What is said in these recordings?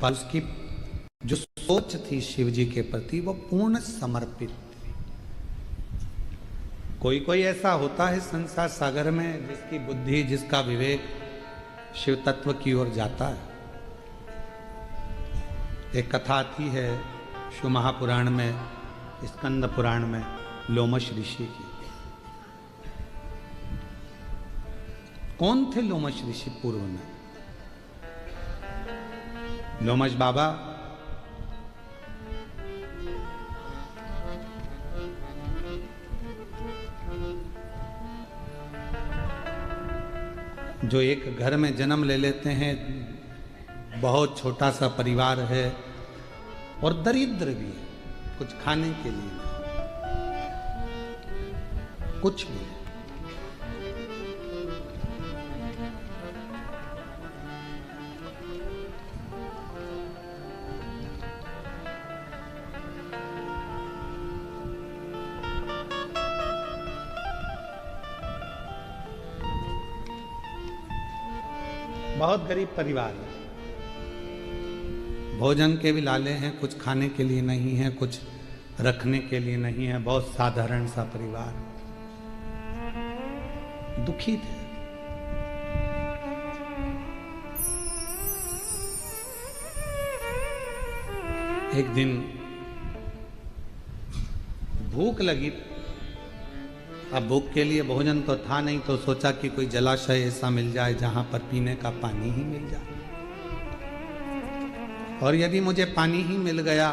पर उसकी जो सोच थी शिव जी के प्रति वो पूर्ण समर्पित थी। कोई कोई ऐसा होता है संसार सागर में जिसकी बुद्धि, जिसका विवेक शिव तत्व की ओर जाता है। एक कथा आती है शिव महापुराण में, स्कंद पुराण में, लोमश ऋषि की। कौन थे लोमश ऋषि पूर्व में? लोमश बाबा जो एक घर में जन्म ले लेते हैं, बहुत छोटा सा परिवार है और दरिद्र भी है, कुछ खाने के लिए कुछ भी। बहुत गरीब परिवार है, भोजन के भी लाले हैं, कुछ खाने के लिए नहीं है, कुछ रखने के लिए नहीं है, बहुत साधारण सा परिवार, दुखी थे। एक दिन भूख लगी। अब भूख के लिए भोजन तो था नहीं, तो सोचा कि कोई जलाशय ऐसा मिल जाए जहां पर पीने का पानी ही मिल जाए। और यदि मुझे पानी ही मिल गया,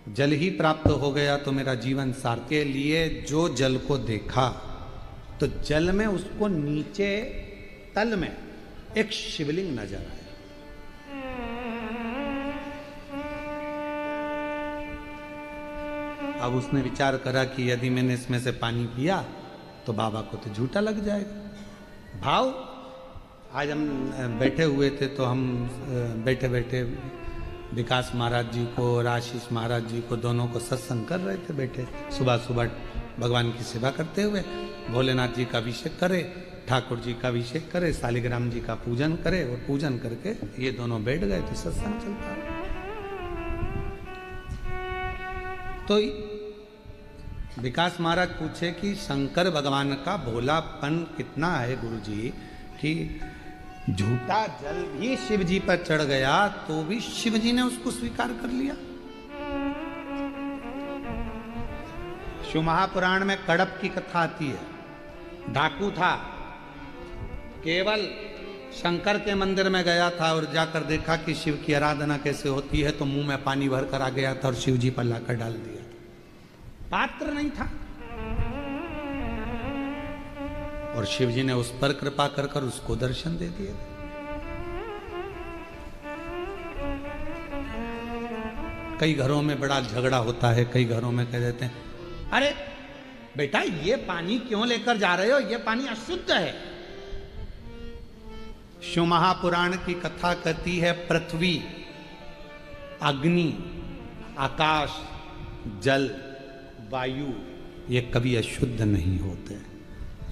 जल ही प्राप्त हो गया तो मेरा जीवन सार्थक। के लिए जो जल को देखा तो जल में उसको नीचे तल में एक शिवलिंग नजर आया। अब उसने विचार करा कि यदि मैंने इसमें से पानी पिया तो बाबा को तो झूठा लग जाएगा। भाव आज हम बैठे हुए थे तो हम बैठे बैठे विकास महाराज जी को और आशीष महाराज जी को, दोनों को सत्संग कर रहे थे बैठे, सुबह सुबह भगवान की सेवा करते हुए। भोलेनाथ जी का अभिषेक करे, ठाकुर जी का अभिषेक करे, शालिग्राम जी का पूजन करे और पूजन करके ये दोनों बैठ गए थे, सत्संग चलता है। तो विकास महाराज पूछे कि शंकर भगवान का भोलापन कितना है गुरुजी, कि झूठा जल भी शिव जी पर चढ़ गया तो भी शिव जी ने उसको स्वीकार कर लिया। शिव महापुराण में कड़प की कथा आती है। डाकू था, केवल शंकर के मंदिर में गया था और जाकर देखा कि शिव की आराधना कैसे होती है, तो मुंह में पानी भर कर आ गया था और शिव जी पर लाकर डाल दिया। पात्र नहीं था और शिव जी ने उस पर कृपा कर कर उसको दर्शन दे दिए। कई घरों में बड़ा झगड़ा होता है, कई घरों में कह देते हैं, अरे बेटा ये पानी क्यों लेकर जा रहे हो, ये पानी अशुद्ध है। शिव महापुराण की कथा कहती है पृथ्वी, अग्नि, आकाश, जल, वायु ये कभी अशुद्ध नहीं होते।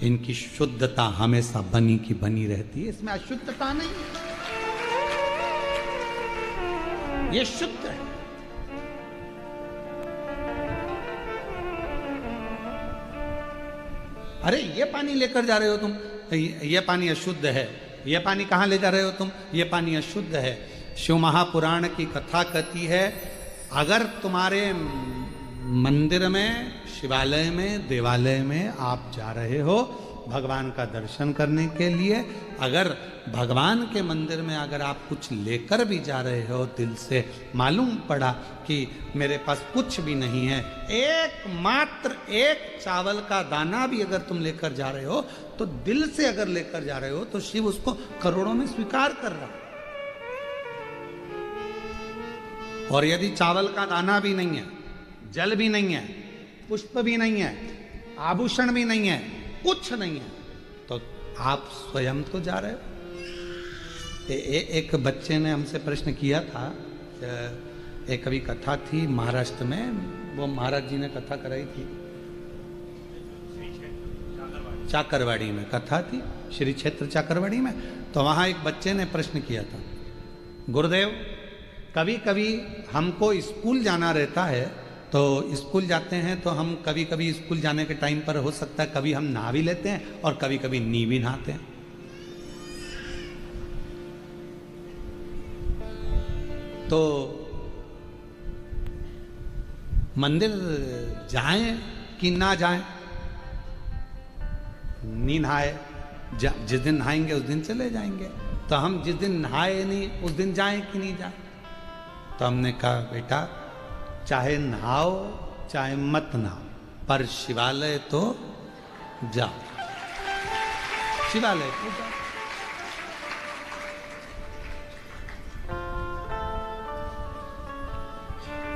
इनकी शुद्धता हमेशा बनी की बनी रहती है, इसमें अशुद्धता नहीं है, ये शुद्ध है। अरे ये पानी लेकर जा रहे हो तुम, ये पानी अशुद्ध है। ये पानी कहाँ ले जा रहे हो तुम, ये पानी अशुद्ध है। शिव महापुराण की कथा कहती है, अगर तुम्हारे मंदिर में, शिवालय में, देवालय में आप जा रहे हो भगवान का दर्शन करने के लिए, अगर भगवान के मंदिर में अगर आप कुछ लेकर भी जा रहे हो, दिल से मालूम पड़ा कि मेरे पास कुछ भी नहीं है, एकमात्र एक चावल का दाना भी अगर तुम लेकर जा रहे हो, तो दिल से अगर लेकर जा रहे हो तो शिव उसको करोड़ों में स्वीकार कर रहा है। और यदि चावल का दाना भी नहीं है, जल भी नहीं है, पुष्प भी नहीं है, आभूषण भी नहीं है, कुछ नहीं है, तो आप स्वयं तो जा रहे हो। एक बच्चे ने हमसे प्रश्न किया था, एक कभी कथा थी महाराष्ट्र में, वो महाराज जी ने कथा कराई थी, चाकरवाड़ी में कथा थी, श्री क्षेत्र चाकरवाड़ी में। तो वहां एक बच्चे ने प्रश्न किया था गुरुदेव, कभी कभी हमको स्कूल जाना रहता है, तो स्कूल जाते हैं तो हम कभी कभी स्कूल जाने के टाइम पर हो सकता है कभी हम नहा भी लेते हैं और कभी कभी नी भी नहाते हैं। तो मंदिर जाएं कि ना जाएं? नी नहाए, जिस दिन नहाएंगे उस दिन चले जाएंगे। तो हम जिस दिन नहाए नहीं उस दिन जाएं कि नहीं जाएं? तो हमने कहा बेटा, चाहे नहाओ चाहे मत नहाओ, पर शिवालय तो जाओ, शिवालय तो जाओ।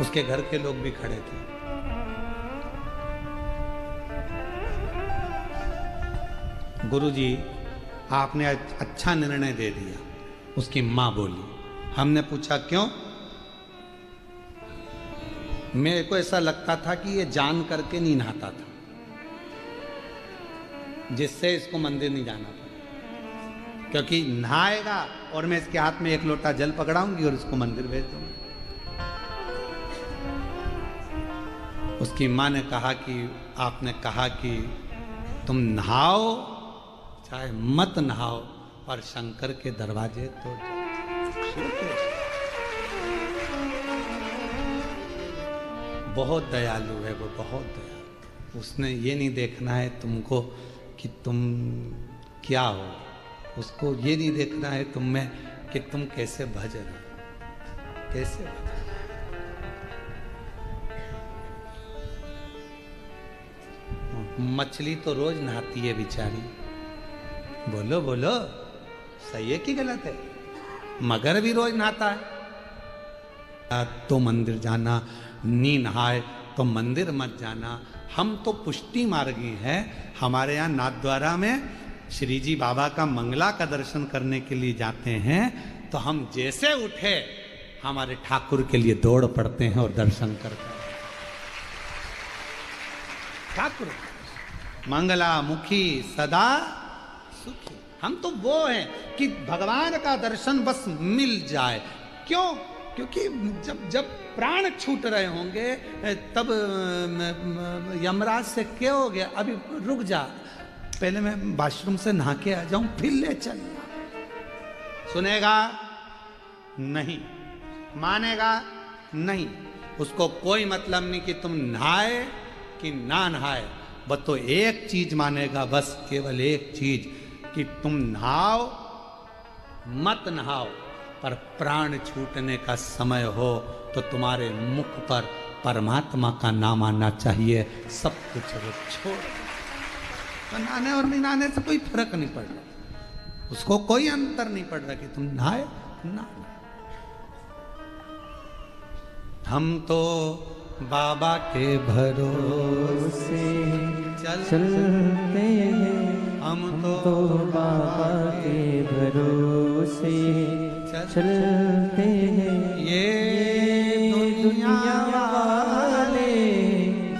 उसके घर के लोग भी खड़े थे। गुरुजी, आपने अच्छा निर्णय दे दिया, उसकी मां बोली। हमने पूछा क्यों? मेरे को ऐसा लगता था कि ये जान करके नहीं नहाता था, जिससे इसको मंदिर नहीं जाना था, क्योंकि नहाएगा और मैं इसके हाथ में एक लोटा जल पकड़ाऊंगी और इसको मंदिर भेज दूंगा। उसकी मां ने कहा कि आपने कहा कि तुम नहाओ चाहे मत नहाओ, पर शंकर के दरवाजे तो जाओ। बहुत दयालु है वो, बहुत दयालु। उसने ये नहीं देखना है तुमको कि तुम क्या हो, उसको ये नहीं देखना है तुम में कि तुम कैसे भज रहे हो, कैसे भज। मछली तो रोज नहाती है बेचारी, बोलो बोलो, सही है कि गलत है? मगर भी रोज नहाता है। तो मंदिर जाना, नी नहाए तो मंदिर मत जाना। हम तो पुष्टि मार्गी हैं। हमारे यहाँ नाथद्वारा में श्री जी बाबा का मंगला का दर्शन करने के लिए जाते हैं, तो हम जैसे उठे हमारे ठाकुर के लिए दौड़ पड़ते हैं और दर्शन करते हैं। ठाकुर मंगला मुखी सदा सुखी। हम तो वो हैं कि भगवान का दर्शन बस मिल जाए। क्यों? क्योंकि जब प्राण छूट रहे होंगे तब यमराज से क्या हो गया, अभी रुक जा, पहले मैं वॉशरूम से नहा के आ जाऊं फिर ले चल। सुनेगा नहीं, मानेगा नहीं। उसको कोई मतलब नहीं कि तुम नहाए कि ना नहाए, बस तो एक चीज मानेगा, बस केवल एक चीज कि तुम नहाओ मत नहाओ, पर प्राण छूटने का समय हो तो तुम्हारे मुख पर परमात्मा का नाम आना चाहिए। सब कुछ वो छोड़, तो नहाने और नहीं नहाने से कोई फर्क नहीं पड़ रहा, उसको कोई अंतर नहीं पड़ रहा कि तुम नहाए ना। हम तो बाबा के भरोसे चलते हैं, हम तो बाबा के भरोसे चलते हैं। ये दुनिया वाले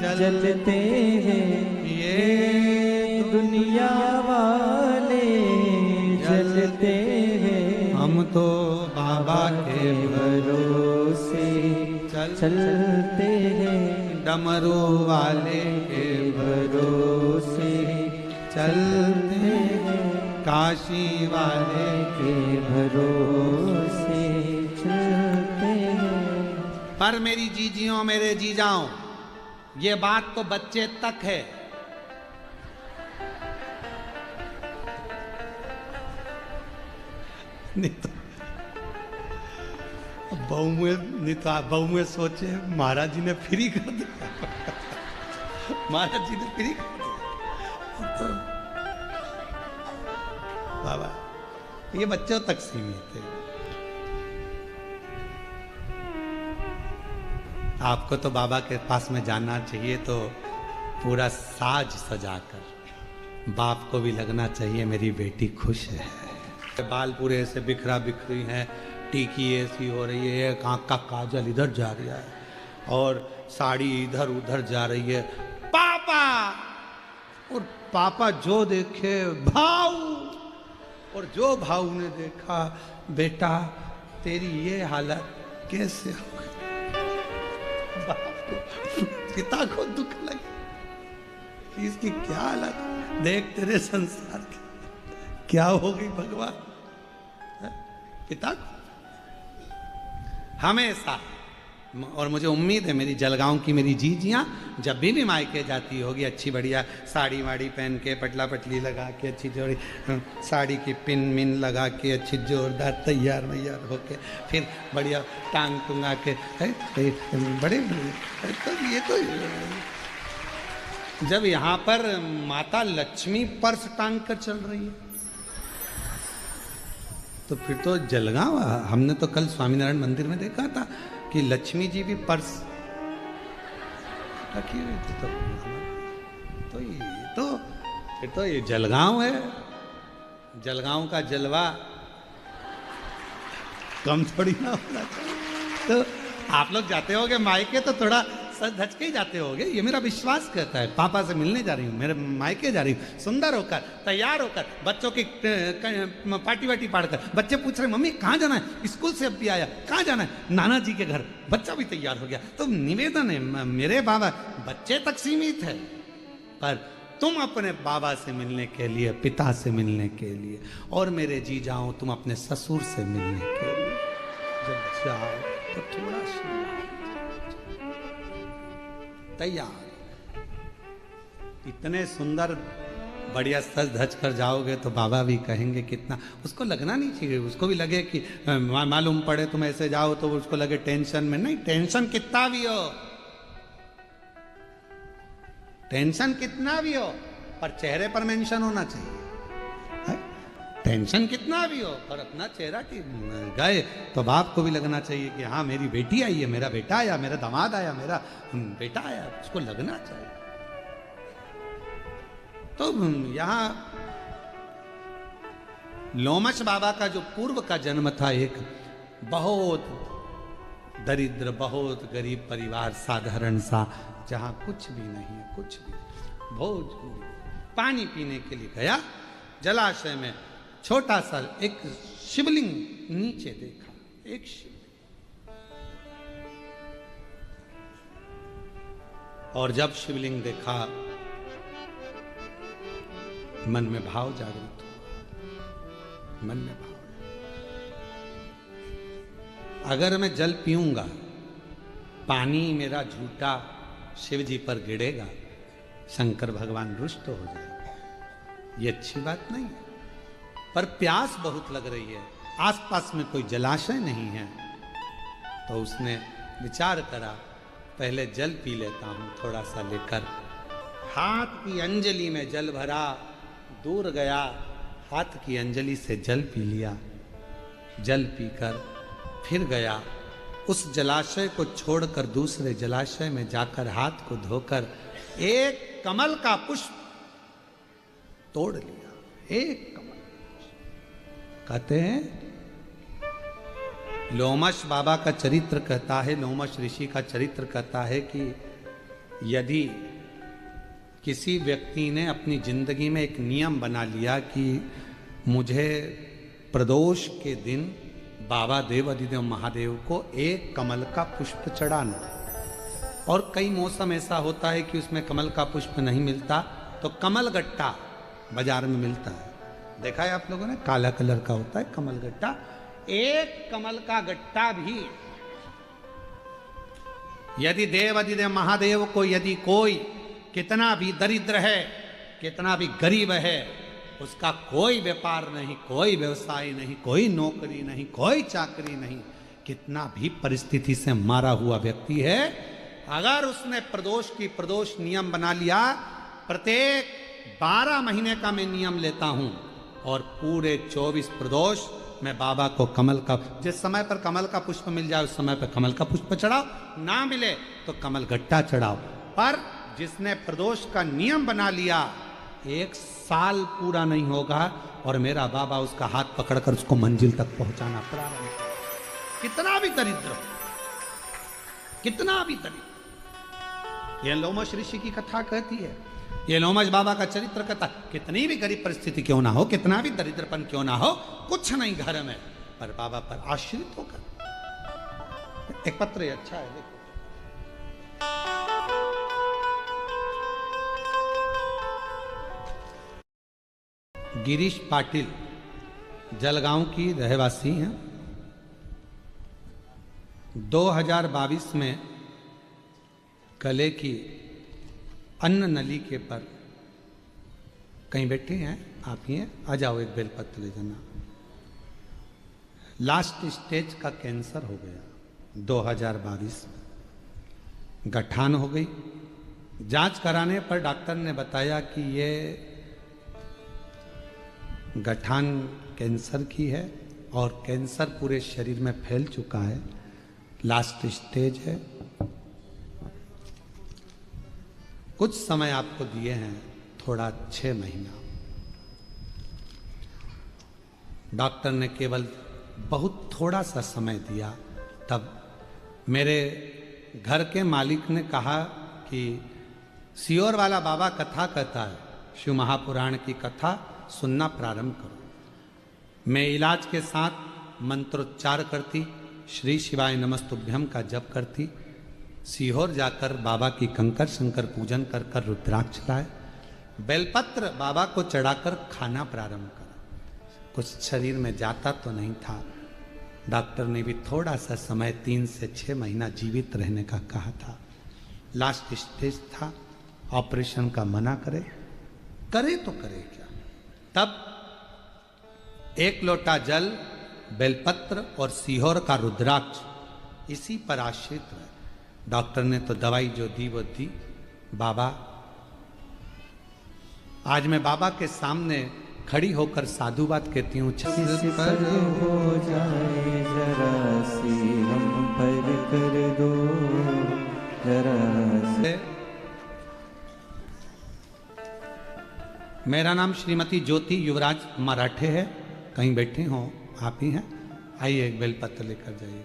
जलते हैं, ये दुनिया वाले जलते हैं। हम तो बाबा के भरोसे चलते हैं, डमरू वाले के भरोसे चलते हैं, काशी वाले के भरोसे चलते हैं। पर मेरी जीजियों मेरे जीजाओं, ये बात तो बच्चे तक है। नहीं तो बहू में सोचे महाराज जी ने फ्री कर दिया, महाराज जी ने फ्री कर दिया। तो बाबा ये बच्चों तक सीमित है। आपको तो बाबा के पास में जाना चाहिए तो पूरा साज सजाकर, बाप को भी लगना चाहिए मेरी बेटी खुश है। बाल पूरे ऐसे बिखरा बिखरी हैं, टीकी ऐसी हो रही है, एक आँख का काजल इधर जा रहा है और साड़ी इधर उधर जा रही है। पापा, और पापा जो देखे भाऊ, और जो भाऊ ने देखा बेटा तेरी ये हालत कैसे हो गई? बाप को, पिता को दुख लगे कि इसकी क्या हालत, देख तेरे संसार की क्या हो गई भगवान। पिता को हमेशा, और मुझे उम्मीद है मेरी जलगांव की मेरी जीजियाँ जब भी मायके जाती होगी अच्छी बढ़िया साड़ी वाड़ी पहन के पटला पटली लगा के अच्छी जोड़ी साड़ी की पिन मिन लगा के अच्छी जोरदार तैयार मैयार होके फिर बढ़िया टांग टुंगा के बड़े तो ये तो जब यहाँ पर माता लक्ष्मी पर्स टांग कर चल रही है तो फिर तो जलगांव। हमने तो कल स्वामीनारायण मंदिर में देखा था कि लक्ष्मी जी भी पर्स रखी हुई थी। तो ये तो फिर तो ये जलगांव है। जलगांव का जलवा कम थोड़ी ना होना चाहिए। तो आप लोग जाते होगे मायके तो थोड़ा सच धज के ही जाते होगे, ये मेरा विश्वास कहता है। पापा से मिलने जा रही हूँ, मेरे मायके जा रही हूँ, सुंदर होकर तैयार होकर बच्चों की पार्टी वाटी पाड़कर। बच्चे पूछ रहे मम्मी कहाँ जाना है, स्कूल से अभी आया, कहाँ जाना है, नाना जी के घर। बच्चा भी तैयार हो गया। तो निवेदन है मेरे बाबा, बच्चे तक सीमित है पर तुम अपने बाबा से मिलने के लिए, पिता से मिलने के लिए, और मेरे जी जाओ तुम अपने ससुर से मिलने के लिए जब जाओ तो थोड़ा सा तैयार। इतने सुंदर बढ़िया सज धज कर जाओगे तो बाबा भी कहेंगे कितना। उसको लगना नहीं चाहिए, उसको भी लगे कि मालूम पड़े तुम ऐसे जाओ तो उसको लगे टेंशन में। नहीं, टेंशन कितना भी हो, टेंशन कितना भी हो पर चेहरे पर मेंशन होना चाहिए। टेंशन कितना भी हो पर अपना चेहरा कि गए तो बाप को भी लगना चाहिए कि हाँ मेरी बेटी आई है, मेरा बेटा आया, मेरा दामाद आया, मेरा बेटा आया, उसको लगना चाहिए। तो यहाँ लोमश बाबा का जो पूर्व का जन्म था, एक बहुत दरिद्र बहुत गरीब परिवार, साधारण सा, जहाँ कुछ भी नहीं है, कुछ भी। भोज पानी पीने के लिए गया जलाशय में, छोटा सा एक शिवलिंग नीचे देखा, एक शिवलिंग। और जब शिवलिंग देखा मन में भाव जागृत हुआ, मन में भाव। अगर मैं जल पीऊंगा, पानी मेरा झूठा शिव जी पर गिरेगा, शंकर भगवान रुष्ट हो जाएगा, ये अच्छी बात नहीं है। पर प्यास बहुत लग रही है, आसपास में कोई जलाशय नहीं है, तो उसने विचार करा पहले जल पी लेता हूं थोड़ा सा लेकर। हाथ की अंजलि में जल भरा, दूर गया, हाथ की अंजलि से जल पी लिया। जल पीकर फिर गया, उस जलाशय को छोड़कर दूसरे जलाशय में जाकर हाथ को धोकर एक कमल का पुष्प तोड़ लिया। एक कमल, कहते हैं लोमश बाबा का चरित्र कहता है, लोमश ऋषि का चरित्र कहता है कि यदि किसी व्यक्ति ने अपनी जिंदगी में एक नियम बना लिया कि मुझे प्रदोष के दिन बाबा देव अधिदेव महादेव को एक कमल का पुष्प चढ़ाना, और कई मौसम ऐसा होता है कि उसमें कमल का पुष्प नहीं मिलता तो कमल गट्टा बाजार में मिलता है, देखा है आप लोगों ने, काला कलर का होता है कमल गट्टा। एक कमल का गट्टा भी यदि देव अधिदेव महादेव को, यदि कोई कितना भी दरिद्र है, कितना भी गरीब है, उसका कोई व्यापार नहीं, कोई व्यवसाय नहीं, कोई नौकरी नहीं, कोई चाकरी नहीं, कितना भी परिस्थिति से मारा हुआ व्यक्ति है, अगर उसने प्रदोष की प्रदोष नियम बना लिया, प्रत्येक 12 महीने का मैं नियम लेता हूं और पूरे 24 प्रदोष मैं बाबा को कमल का, जिस समय पर कमल का पुष्प मिल जाए उस समय पर कमल का पुष्प चढ़ाओ, ना मिले तो कमल गट्टा चढ़ाओ। पर जिसने प्रदोष का नियम बना लिया, 1 साल पूरा नहीं होगा और मेरा बाबा उसका हाथ पकड़कर उसको मंजिल तक पहुंचाना प्रारंभ करेगा। कितना भी दरिद्र हो, कितना भी दरिद्र। यह लोमश ऋषि की कथा कहती है, ये लोमश बाबा का चरित्र कहता, कितनी भी गरीब परिस्थिति क्यों ना हो, कितना भी दरिद्रपन क्यों ना हो, कुछ नहीं घर में, पर बाबा पर आश्रित होकर। एक पत्र है, अच्छा है, देखो। गिरीश पाटिल जलगांव की रहवासी हैं। 2022 में गले की अन्न नली के पर कहीं बैठे हैं, आप ही हैं, आ जाओ एक बेलपत्र ले जाना। लास्ट स्टेज का कैंसर हो गया 2022 में, गठान हो गई। जांच कराने पर डॉक्टर ने बताया कि ये गठान कैंसर की है और कैंसर पूरे शरीर में फैल चुका है, लास्ट स्टेज है। कुछ समय आपको दिए हैं, थोड़ा 6 महीना। डॉक्टर ने केवल बहुत थोड़ा सा समय दिया। तब मेरे घर के मालिक ने कहा कि सियोर वाला बाबा कथा कहता है, शिव महापुराण की कथा सुनना प्रारंभ करो। मैं इलाज के साथ मंत्रोच्चार करती, श्री शिवाय नमस्तुभ्यम का जप करती। सीहोर जाकर बाबा की कंकर शंकर पूजन कर कर रुद्राक्ष लाए, बेलपत्र बाबा को चढ़ाकर खाना प्रारंभ करा। कुछ शरीर में जाता तो नहीं था। डॉक्टर ने भी थोड़ा सा समय 3 से 6 महीना जीवित रहने का कहा था। लास्ट स्टेज था, ऑपरेशन का मना करे तो करे क्या। तब 1 लोटा जल, बेलपत्र और सीहोर का रुद्राक्ष, इसी पर आश्रित रहे। डॉक्टर ने तो दवाई जो दी वो दी। बाबा, आज मैं बाबा के सामने खड़ी होकर साधुवाद कहती हूँ। किस पर हो जाए जरा सी हम पर कर दो जरा सी। मेरा नाम श्रीमती ज्योति युवराज मराठे है, कहीं बैठे हो आप ही हैं, आइए एक बेलपत्र लेकर जाइए।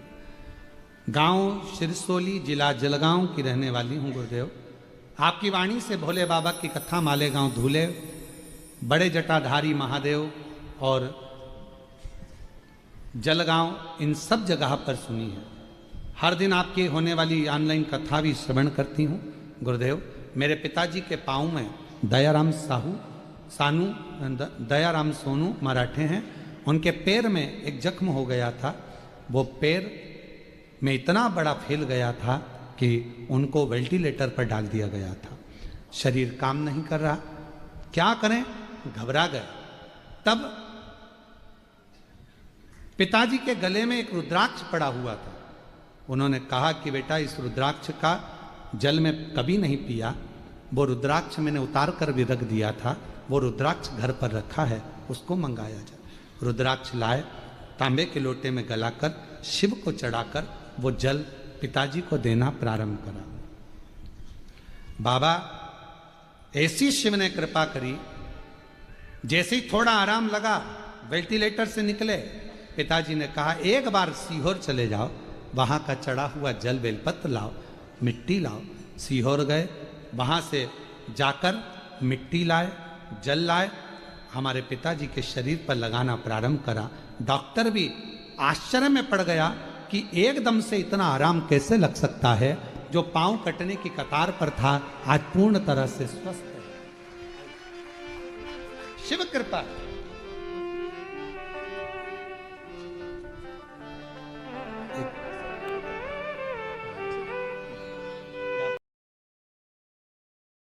गांव सिरसोली, जिला जलगांव की रहने वाली हूँ गुरुदेव। आपकी वाणी से भोले बाबा की कथा मालेगांव धूले, बड़े जटाधारी महादेव और जलगांव, इन सब जगह पर सुनी है। हर दिन आपकी होने वाली ऑनलाइन कथा भी श्रवण करती हूँ गुरुदेव। मेरे पिताजी के पाँव में दयाराम दयाराम सोनू मराठे हैं, उनके पैर में एक जख्म हो गया था। वो पैर में इतना बड़ा फैल गया था कि उनको वेंटिलेटर पर डाल दिया गया था। शरीर काम नहीं कर रहा, क्या करें, घबरा गए। तब पिताजी के गले में एक रुद्राक्ष पड़ा हुआ था। उन्होंने कहा कि बेटा, इस रुद्राक्ष का जल में कभी नहीं पिया, वो रुद्राक्ष मैंने उतार कर भी रख दिया था, वो रुद्राक्ष घर पर रखा है, उसको मंगाया जाए। रुद्राक्ष लाए, तांबे के लोटे में गलाकर शिव को चढ़ाकर वो जल पिताजी को देना प्रारंभ करा। बाबा, ऐसी शिव ने कृपा करी, जैसे ही थोड़ा आराम लगा, वेंटिलेटर से निकले, पिताजी ने कहा एक बार सीहोर चले जाओ, वहां का चढ़ा हुआ जल बेलपत्र लाओ, मिट्टी लाओ। सीहोर गए, वहां से जाकर मिट्टी लाए, जल लाए, हमारे पिताजी के शरीर पर लगाना प्रारंभ करा। डॉक्टर भी आश्चर्य में पड़ गया कि एकदम से इतना आराम कैसे लग सकता है। जो पांव कटने की कतार पर था, आज पूर्ण तरह से स्वस्थ है। शिव कृपा।